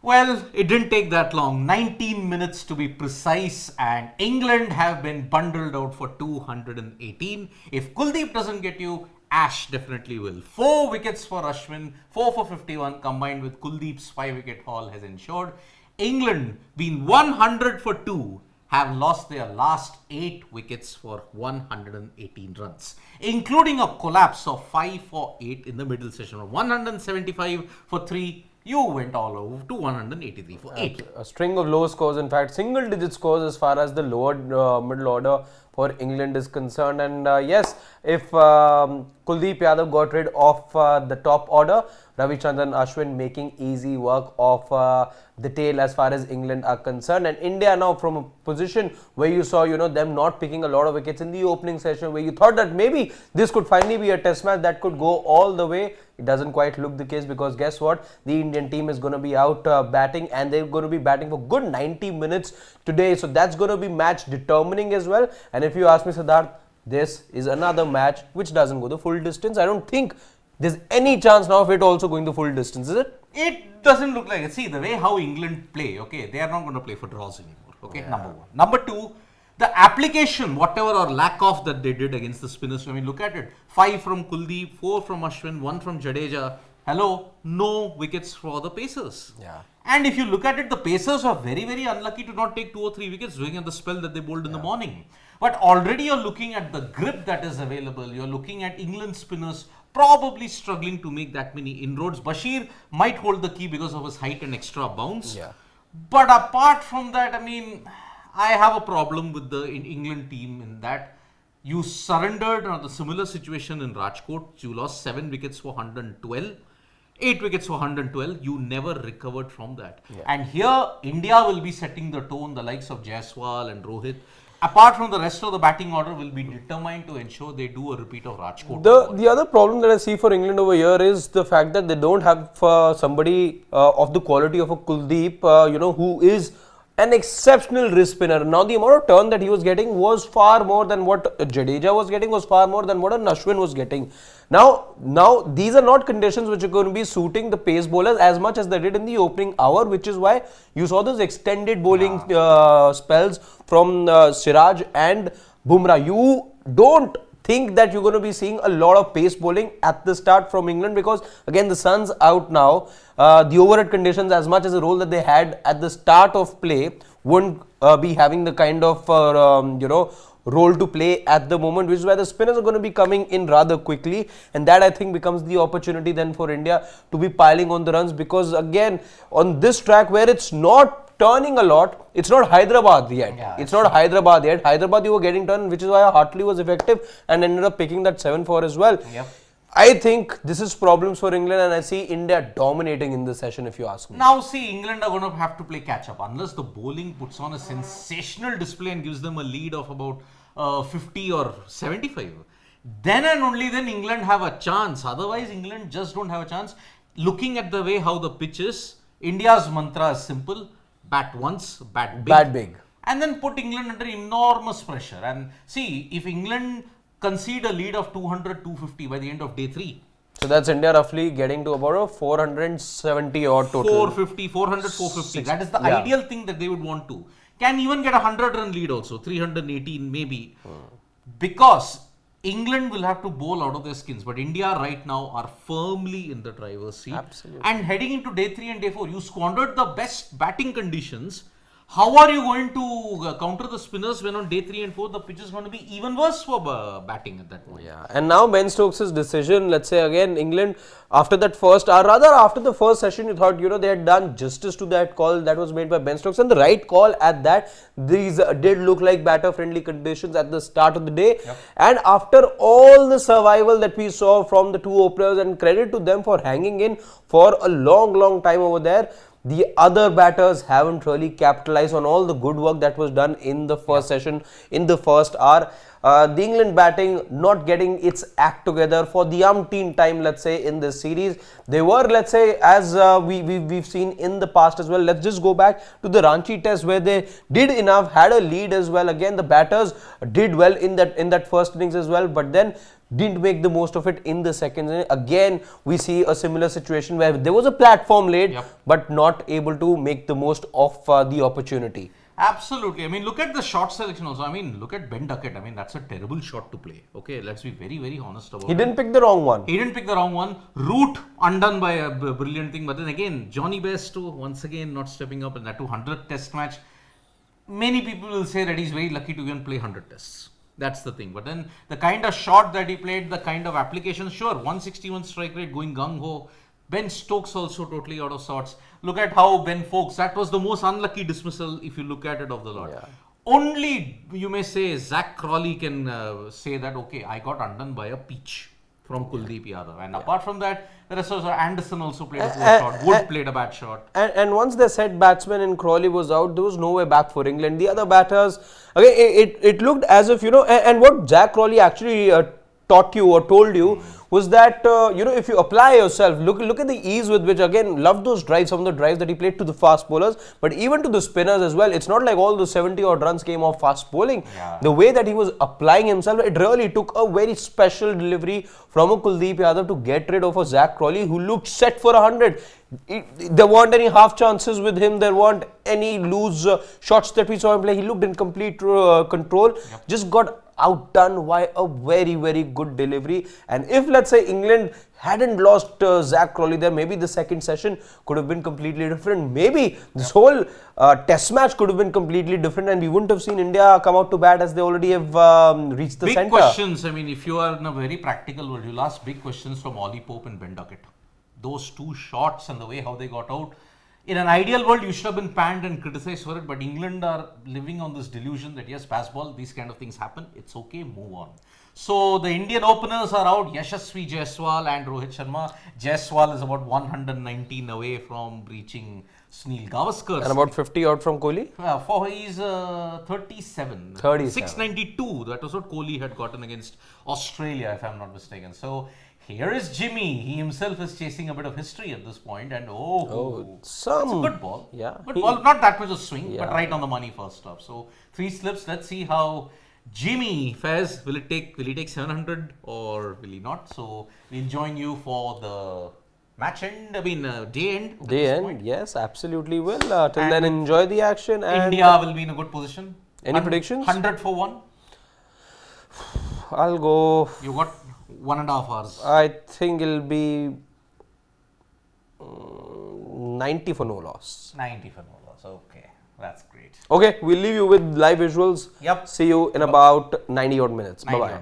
Well, it didn't take that long, 19 minutes to be precise, and England have been bundled out for 218. If Kuldeep doesn't get you, Ash definitely will. 4 wickets for Ashwin, 4 for 51 combined with Kuldeep's 5-wicket haul has ensured England, being 100 for 2, have lost their last 8 wickets for 118 runs, including a collapse of 5 for 8 in the middle session, 175 for 3. You went all over to 183 for 8. A string of low scores, in fact, single-digit scores as far as the lower middle order for England is concerned. And yes, if Kuldeep Yadav got rid of the top order, Ravichandran Ashwin making easy work of the tail as far as England are concerned. And India now from a position where you saw, them not picking a lot of wickets in the opening session, where you thought that maybe this could finally be a test match that could go all the way. It doesn't quite look the case, because guess what? The Indian team is going to be out batting, and they're going to be batting for good 90 minutes today. So that's going to be match determining as well. And if you ask me, Siddharth, this is another match which doesn't go the full distance. I don't think there's any chance now of it also going the full distance, is it? It doesn't look like it. See, the way how England play, okay, they are not going to play for draws anymore, okay, number one. Number two, the application, whatever or lack of that they did against the spinners, I mean, look at it. 5 from Kuldeep, 4 from Ashwin, 1 from Jadeja. Hello, no wickets for the Pacers. Yeah. And if you look at it, the Pacers are very, very unlucky to not take 2 or 3 wickets during the spell that they bowled in the morning. But already you're looking at the grip that is available. You're looking at England spinners probably struggling to make that many inroads. Bashir might hold the key because of his height and extra bounce. Yeah. But apart from that, I mean, I have a problem with the England team in that you surrendered on the similar situation in Rajkot. You lost 7 wickets for 112. 8 wickets for 112. You never recovered from that. Yeah. And here, India will be setting the tone. The likes of Jaiswal and Rohit, apart from the rest of the batting order, will be determined to ensure they do a repeat of Rajkot. The other problem that I see for England over here is the fact that they don't have somebody of the quality of a Kuldeep, who is an exceptional wrist spinner. Now the amount of turn that he was getting was far more than what Jadeja was getting, was far more than what an Ashwin was getting. Now these are not conditions which are going to be suiting the pace bowlers as much as they did in the opening hour, which is why you saw those extended bowling spells from Siraj and Bumrah. You don't think that you're going to be seeing a lot of pace bowling at the start from England, because again the sun's out now. The overhead conditions, as much as the role that they had at the start of play, won't be having the kind of role to play at the moment, which is why the spinners are going to be coming in rather quickly, and that I think becomes the opportunity then for India to be piling on the runs, because again on this track where it's not turning a lot, it's not Hyderabad yet. Yeah, it's not Hyderabad yet. Hyderabad you were getting turned, which is why Hartley was effective and ended up picking that 7-4 as well. Yep. I think this is problems for England, and I see India dominating in this session, if you ask me. Now see, England are going to have to play catch up unless the bowling puts on a sensational display and gives them a lead of about 50 or 75. Then and only then England have a chance. Otherwise, England just don't have a chance. Looking at the way how the pitch is, India's mantra is simple: bat once, bat big. Bat big. And then put England under enormous pressure. And see, if England concede a lead of 200, 250 by the end of day 3. So that's India roughly getting to about a 470 odd total. 450, 400, 450. That is the ideal thing that they would want to. Can even get a 100-run lead also, 318 maybe. Because England will have to bowl out of their skins. But India right now are firmly in the driver's seat. Absolutely. And heading into day 3 and day 4, you squandered the best batting conditions. How are you going to counter the spinners when on day 3 and 4 the pitch is going to be even worse for batting at that point? Yeah, and now Ben Stokes' decision, let's say again, England after that first, or rather after the first session, you thought, they had done justice to that call that was made by Ben Stokes, and the right call at that. These did look like batter-friendly conditions at the start of the day. Yep. And after all the survival that we saw from the two openers, and credit to them for hanging in for a long time over there, the other batters haven't really capitalized on all the good work that was done in the first session, in the first hour. The England batting not getting its act together for the umpteenth time, let's say, in this series. They were, let's say, as we've seen in the past as well. Let's just go back to the Ranchi test where they did enough, had a lead as well. Again, the batters did well in that first innings as well, but then didn't make the most of it in the second inning. Again, we see a similar situation where there was a platform laid, but not able to make the most of the opportunity. Absolutely. I mean, look at the shot selection also. I mean, look at Ben Duckett. I mean, that's a terrible shot to play. Okay, let's be very, very honest about it. He didn't pick the wrong one. He didn't pick the wrong one. Root undone by a brilliant thing. But then again, Johnny Bairstow once again not stepping up in that 200th test match. Many people will say that he's very lucky to even play 100 tests. That's the thing. But then the kind of shot that he played, the kind of application, sure, 161 strike rate going gung-ho. Ben Stokes also totally out of sorts. Look at how Ben Foakes, that was the most unlucky dismissal if you look at it of the lot. Yeah. Only, you may say, Zach Crawley can say that, okay, I got undone by a peach from Kuldeep Yadav. And apart from that, the rest was Anderson also played a poor shot. Wood played a bad shot. And once the set batsman and Crawley was out, there was no way back for England. The other batters, okay, it looked as if, and what Zach Crawley actually taught you or told you was that, if you apply yourself, look at the ease with which, again, love those drives, some of the drives that he played to the fast bowlers, but even to the spinners as well. It's not like all the 70 odd runs came off fast bowling. Yeah. The way that he was applying himself, it really took a very special delivery from a Kuldeep Yadav to get rid of a Zach Crawley who looked set for 100. There weren't any half chances with him. There weren't any loose shots that we saw him play. He looked in complete control. Just got outdone by a very, very good delivery. And if, let's say, England hadn't lost Zach Crawley there, maybe the second session could have been completely different. Maybe this whole test match could have been completely different, and we wouldn't have seen India come out to bat as they already have reached the centre. Big questions. I mean, if you are in a very practical world, you'll ask big questions from Ollie Pope and Ben Duckett. Those two shots and the way how they got out. In an ideal world, you should have been panned and criticized for it, but England are living on this delusion that yes, pass ball, these kind of things happen. It's okay, move on. So the Indian openers are out, Yashasvi Jaiswal and Rohit Sharma. Jaiswal is about 119 away from reaching Sunil Gavaskar. And about 50 out from Kohli? He's 37. 37. 692. That was what Kohli had gotten against Australia, if I'm not mistaken. So here is Jimmy. He himself is chasing a bit of history at this point, and it's a good ball. Yeah. Good ball. Not that much of swing, but right on the money first off. So 3 slips. Let's see how Jimmy fares. Will he take 700 or will he not? So we'll join you for the match end. I mean day end. Day end. Yes, absolutely will. Till then, enjoy the action. And India will be in a good position. Any predictions? 100 for 1. I'll go. You got 1.5 hours. I think it'll be 90 for no loss. 90 for no loss. Okay, that's great. Okay, we'll leave you with live visuals. Yep. See you in about 90 odd minutes. Bye bye.